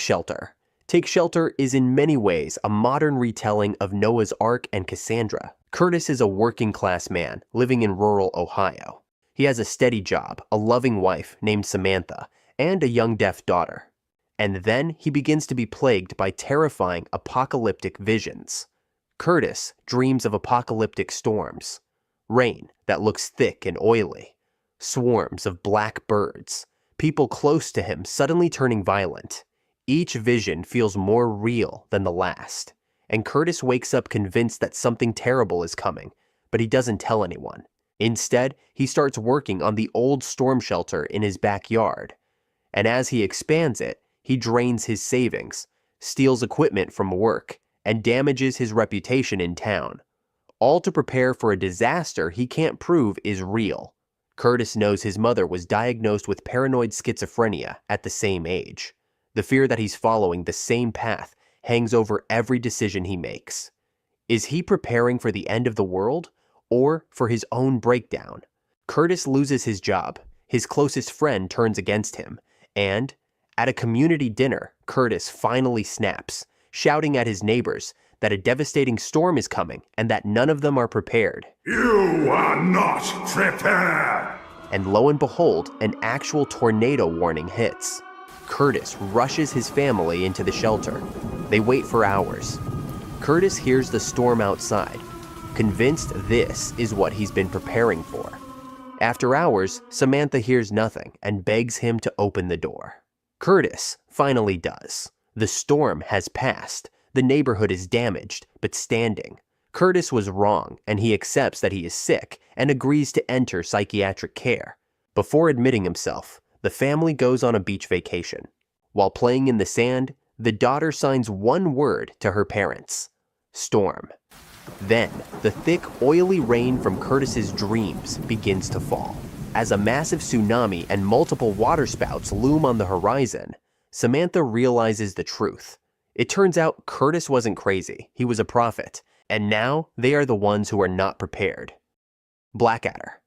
Shelter. Take Shelter is in many ways a modern retelling of Noah's Ark and Cassandra. Curtis is a working-class man living in rural Ohio. He has a steady job, a loving wife named Samantha, and a young deaf daughter. And then he begins to be plagued by terrifying apocalyptic visions. Curtis dreams of apocalyptic storms, rain that looks thick and oily, swarms of black birds, people close to him suddenly turning violent. Each vision feels more real than the last, and Curtis wakes up convinced that something terrible is coming, but he doesn't tell anyone. Instead, he starts working on the old storm shelter in his backyard, and as he expands it, he drains his savings, steals equipment from work, and damages his reputation in town, all to prepare for a disaster he can't prove is real. Curtis knows his mother was diagnosed with paranoid schizophrenia at the same age. The fear that he's following the same path hangs over every decision he makes. Is he preparing for the end of the world or for his own breakdown? Curtis loses his job, his closest friend turns against him, and at a community dinner, Curtis finally snaps, shouting at his neighbors that a devastating storm is coming and that none of them are prepared. You are not prepared! And lo and behold, an actual tornado warning hits. Curtis rushes his family into the shelter. They wait for hours. Curtis hears the storm outside, convinced this is what he's been preparing for. After hours, Samantha hears nothing and begs him to open the door. Curtis finally does. The storm has passed. The neighborhood is damaged, but standing. Curtis was wrong, and he accepts that he is sick and agrees to enter psychiatric care. Before admitting himself, the family goes on a beach vacation. While playing in the sand, the daughter signs one word to her parents: storm. Then, the thick, oily rain from Curtis's dreams begins to fall. As a massive tsunami and multiple waterspouts loom on the horizon, Samantha realizes the truth. It turns out Curtis wasn't crazy, he was a prophet, and now they are the ones who are not prepared. Blackadder.